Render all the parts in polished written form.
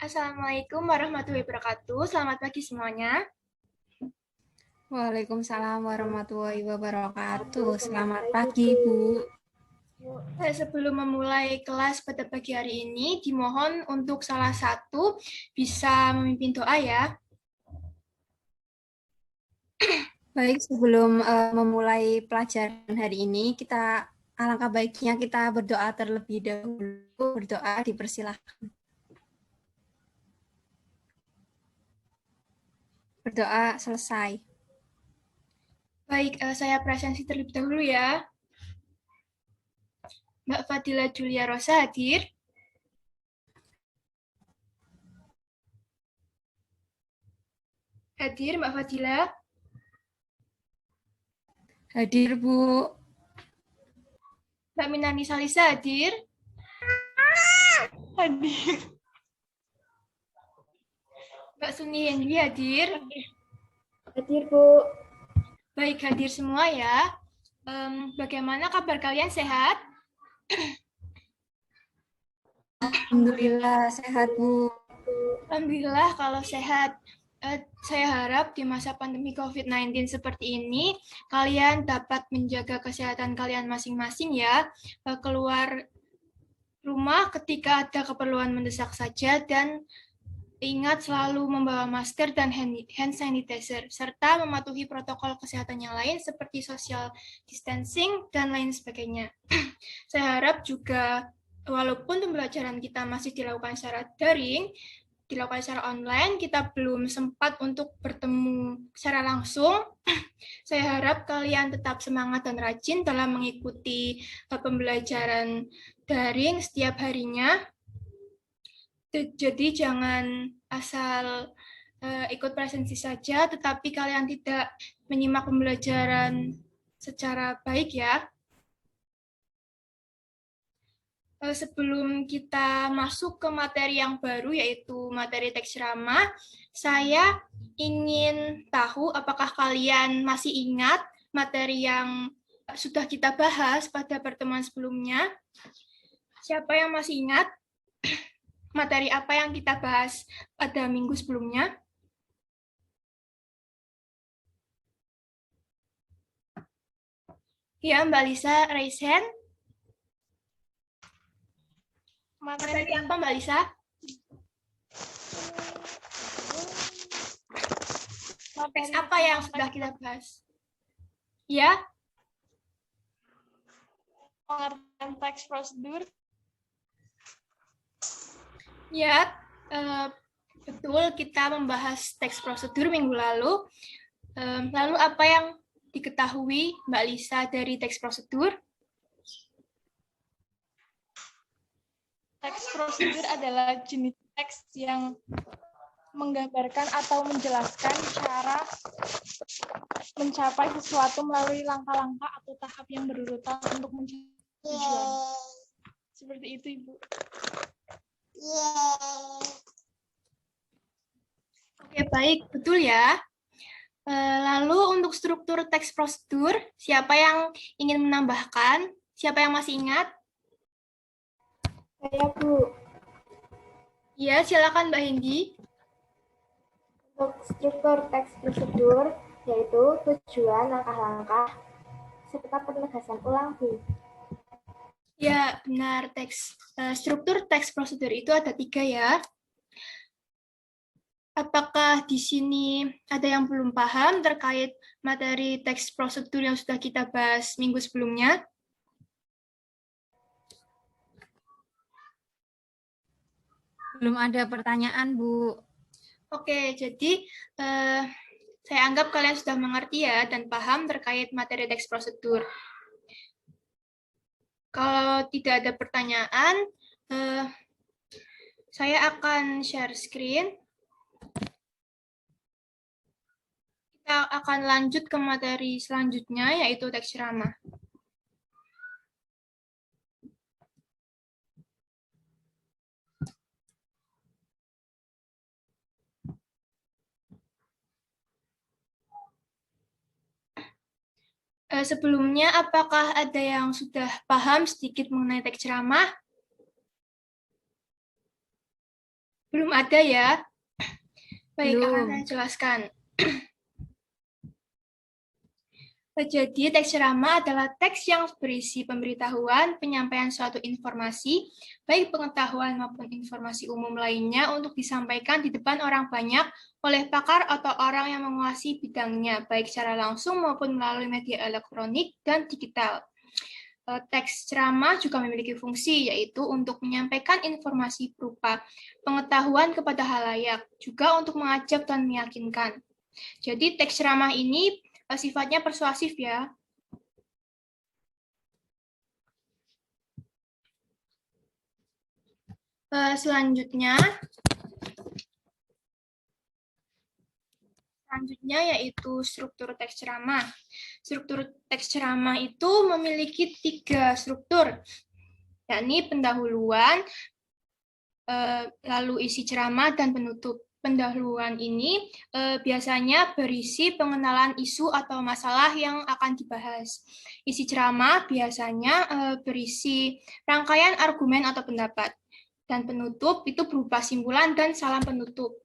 Assalamualaikum warahmatullahi wabarakatuh. Selamat pagi semuanya. Waalaikumsalam warahmatullahi wabarakatuh. Selamat pagi, Bu. Sebelum memulai kelas pada pagi hari ini, dimohon untuk salah satu bisa memimpin doa ya. Baik, sebelum memulai pelajaran hari ini, alangkah baiknya kita berdoa terlebih dahulu. Berdoa dipersilahkan. Berdoa selesai. Baik, saya presensi terlebih dahulu ya. Mbak Fadila Julia Rosa hadir. Hadir Mbak Fadila. Hadir, Bu. Mbak Minani Salisa hadir. Hadir. Mbak Suni Hendri hadir. Hadir, Bu. Baik, hadir semua ya. Bagaimana kabar kalian, sehat? Alhamdulillah sehat, Bu. Alhamdulillah kalau sehat. Saya harap di masa pandemi COVID-19 seperti ini, kalian dapat menjaga kesehatan kalian masing-masing ya. Keluar rumah ketika ada keperluan mendesak saja, dan ingat selalu membawa masker dan hand sanitizer, serta mematuhi protokol kesehatan yang lain seperti social distancing dan lain sebagainya. Saya harap juga walaupun pembelajaran kita masih dilakukan secara daring, dilakukan secara online, kita belum sempat untuk bertemu secara langsung. Saya harap kalian tetap semangat dan rajin dalam mengikuti pembelajaran daring setiap harinya. Jadi jangan asal ikut presensi saja, tetapi kalian tidak menyimak pembelajaran secara baik ya. Sebelum kita masuk ke materi yang baru, yaitu materi teks ceramah, saya ingin tahu apakah kalian masih ingat materi yang sudah kita bahas pada pertemuan sebelumnya. Siapa yang masih ingat materi apa yang kita bahas pada minggu sebelumnya? Ya, Mbak Lisa, raise hand. Materi apa, Mbak Lisa? Teks apa yang sudah kita bahas? Ya? Pengertian teks prosedur. Ya, betul, kita membahas teks prosedur minggu lalu. Lalu apa yang diketahui Mbak Lisa dari teks prosedur? Teks prosedur adalah jenis teks yang menggambarkan atau menjelaskan cara mencapai sesuatu melalui langkah-langkah atau tahap yang berurutan untuk mencapai tujuan. Seperti itu, Ibu. Oke, baik, betul ya. Lalu untuk struktur teks prosedur, siapa yang ingin menambahkan? Siapa yang masih ingat? Saya, Bu. Ya, silakan Mbak Hindi. Untuk struktur teks prosedur, yaitu tujuan, langkah-langkah, serta penegasan ulang, Bu. Ya, benar. Struktur teks prosedur itu ada 3 ya. Apakah di sini ada yang belum paham terkait materi teks prosedur yang sudah kita bahas minggu sebelumnya? Belum ada pertanyaan, Bu. Oke, jadi saya anggap kalian sudah mengerti ya dan paham terkait materi teks prosedur. Kalau tidak ada pertanyaan, saya akan share screen. Kita akan lanjut ke materi selanjutnya, yaitu teks ceramah. Sebelumnya, apakah ada yang sudah paham sedikit mengenai teks ceramah? Belum ada ya? Baik, akan Belum. saya jelaskan. Jadi, teks ceramah adalah teks yang berisi pemberitahuan, penyampaian suatu informasi, baik pengetahuan maupun informasi umum lainnya untuk disampaikan di depan orang banyak oleh pakar atau orang yang menguasai bidangnya, baik secara langsung maupun melalui media elektronik dan digital. Teks ceramah juga memiliki fungsi, yaitu untuk menyampaikan informasi berupa pengetahuan kepada halayak, juga untuk mengajak dan meyakinkan. Jadi, teks ceramah ini sifatnya persuasif ya. Selanjutnya yaitu struktur teks ceramah. Struktur teks ceramah itu memiliki 3 struktur, yakni pendahuluan, lalu isi ceramah, dan penutup. Pendahuluan ini biasanya berisi pengenalan isu atau masalah yang akan dibahas. Isi ceramah biasanya berisi rangkaian argumen atau pendapat. Dan penutup itu berupa simpulan dan salam penutup.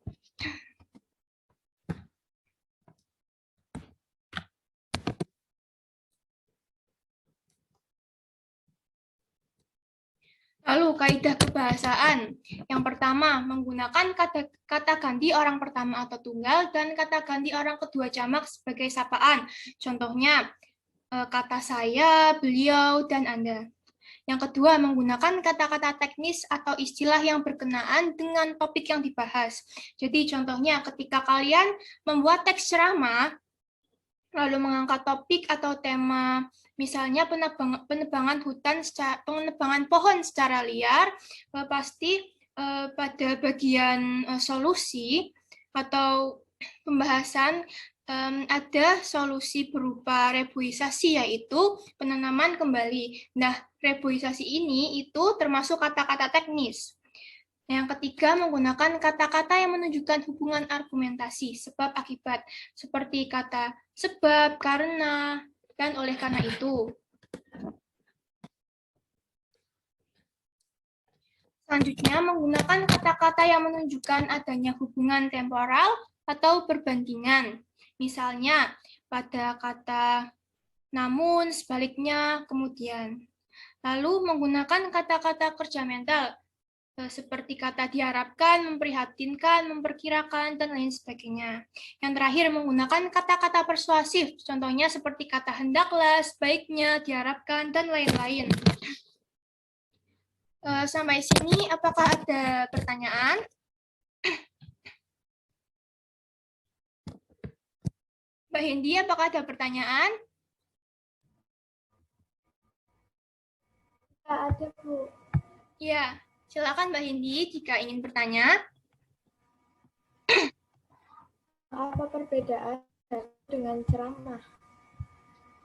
Lalu, kaidah kebahasaan. Yang pertama, menggunakan kata ganti orang pertama atau tunggal dan kata ganti orang kedua jamak sebagai sapaan. Contohnya, kata saya, beliau, dan Anda. Yang kedua, menggunakan kata-kata teknis atau istilah yang berkenaan dengan topik yang dibahas. Jadi, contohnya, ketika kalian membuat teks ceramah, lalu mengangkat topik atau tema, misalnya penebangan pohon secara liar, pasti pada bagian solusi atau pembahasan ada solusi berupa reboisasi, yaitu penanaman kembali. Nah, reboisasi ini itu termasuk kata-kata teknis. Yang ketiga, menggunakan kata-kata yang menunjukkan hubungan argumentasi, sebab akibat, seperti kata sebab, karena, dan oleh karena itu. Selanjutnya, menggunakan kata-kata yang menunjukkan adanya hubungan temporal atau perbandingan. Misalnya, pada kata namun, sebaliknya, kemudian. Lalu, menggunakan kata-kata kerja mental, seperti kata diharapkan, memprihatinkan, memperkirakan, dan lain sebagainya. Yang terakhir, menggunakan kata-kata persuasif, contohnya seperti kata hendaklah, sebaiknya, diharapkan, dan lain-lain. Sampai sini, apakah ada pertanyaan? Mbak Hendy, apakah ada pertanyaan? Ada, Bu. Ya. Silakan Mbak Hendy jika ingin bertanya. Apa perbedaan dengan ceramah?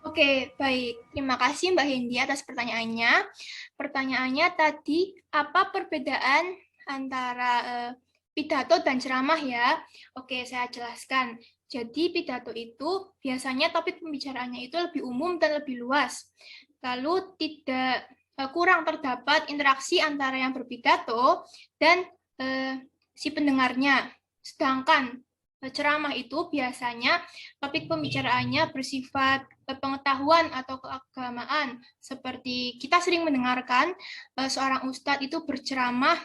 Oke, baik. Terima kasih Mbak Hendy atas pertanyaannya. Pertanyaannya tadi, apa perbedaan antara pidato dan ceramah ya? Oke, saya jelaskan. Jadi pidato itu biasanya topik pembicaraannya itu lebih umum dan lebih luas. Lalu kurang terdapat interaksi antara yang berpidato dan si pendengarnya. Sedangkan ceramah itu biasanya topik pembicaraannya bersifat pengetahuan atau keagamaan. Seperti kita sering mendengarkan seorang ustadz itu berceramah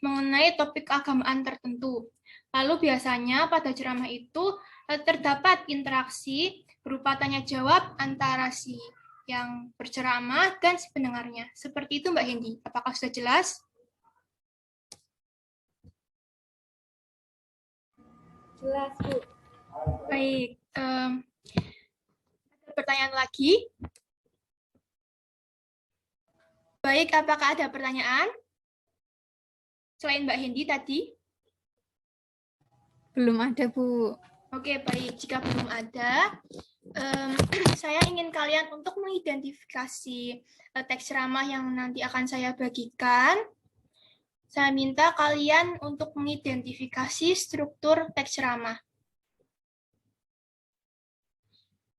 mengenai topik keagamaan tertentu. Lalu biasanya pada ceramah itu terdapat interaksi berupa tanya jawab antara si yang berceramah dan si pendengarnya. Seperti itu Mbak Hendy. Apakah sudah jelas? Jelas, Bu. Baik. Ada pertanyaan lagi? Baik, apakah ada pertanyaan? Selain Mbak Hendy tadi? Belum ada, Bu. Oke, baik. Jika belum ada, saya ingin kalian untuk mengidentifikasi teks ceramah yang nanti akan saya bagikan. Saya minta kalian untuk mengidentifikasi struktur teks ceramah.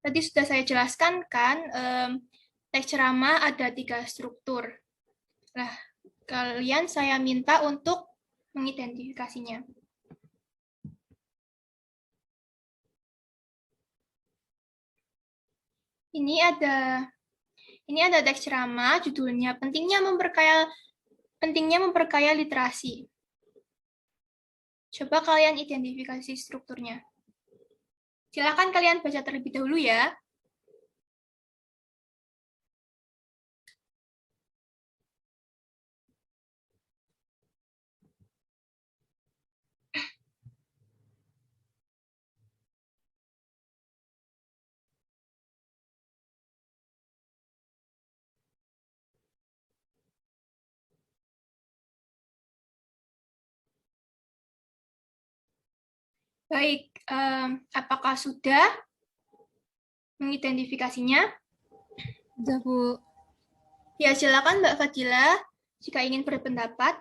Tadi sudah saya jelaskan kan, teks ceramah ada 3 struktur. Nah, kalian saya minta untuk mengidentifikasinya. Ini ada teks ceramah, judulnya pentingnya memperkaya literasi. Coba kalian identifikasi strukturnya. Silakan kalian baca terlebih dahulu ya. Baik, apakah sudah mengidentifikasinya? Sudah, Bu. Ya, silakan Mbak Fadila jika ingin berpendapat.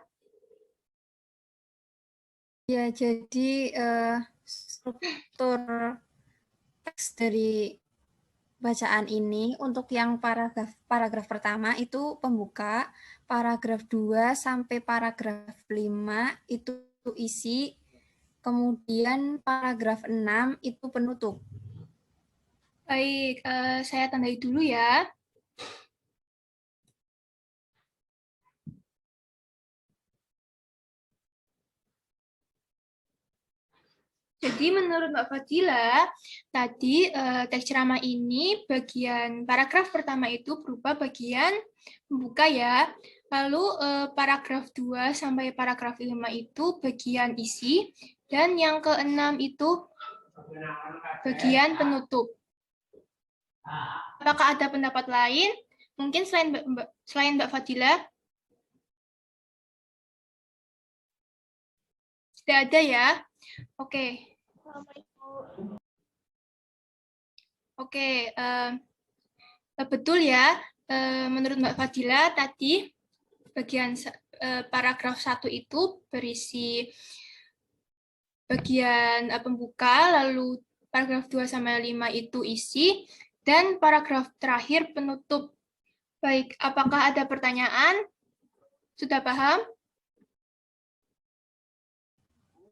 Ya, jadi struktur teks dari bacaan ini untuk yang paragraf pertama itu pembuka, paragraf 2 sampai paragraf 5 itu isi, kemudian paragraf 6 itu penutup. Baik, saya tandai dulu ya. Jadi menurut Mbak Fadila, tadi teks ceramah ini bagian paragraf pertama itu berupa bagian pembuka ya. Lalu paragraf 2 sampai paragraf 5 itu bagian isi, dan yang ke-6 itu bagian penutup. Apakah ada pendapat lain? Mungkin selain Mbak Fadila? Tidak ada ya? Oke. Oke, betul ya. Menurut Mbak Fadila tadi bagian paragraf 1 itu berisi bagian pembuka, lalu paragraf 2 sampai 5 itu isi, dan paragraf terakhir penutup. Baik, apakah ada pertanyaan? Sudah paham?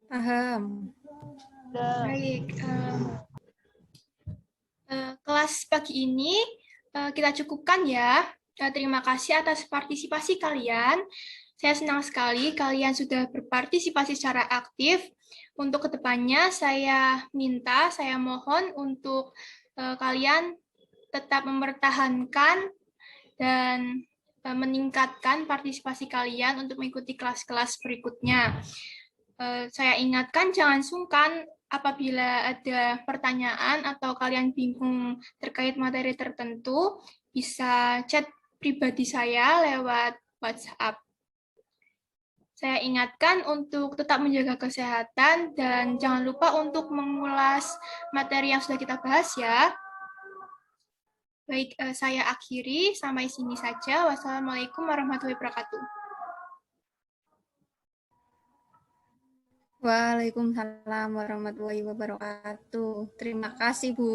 Paham. Baik, kelas pagi ini kita cukupkan ya. Terima kasih atas partisipasi kalian. Saya senang sekali kalian sudah berpartisipasi secara aktif. Untuk kedepannya saya mohon untuk kalian tetap mempertahankan dan meningkatkan partisipasi kalian untuk mengikuti kelas-kelas berikutnya. Saya ingatkan jangan sungkan apabila ada pertanyaan atau kalian bingung terkait materi tertentu, bisa chat pribadi saya lewat WhatsApp. Saya ingatkan untuk tetap menjaga kesehatan dan jangan lupa untuk mengulas materi yang sudah kita bahas ya. Baik, saya akhiri sampai sini saja. Wassalamualaikum warahmatullahi wabarakatuh. Waalaikumsalam warahmatullahi wabarakatuh. Terima kasih, Bu.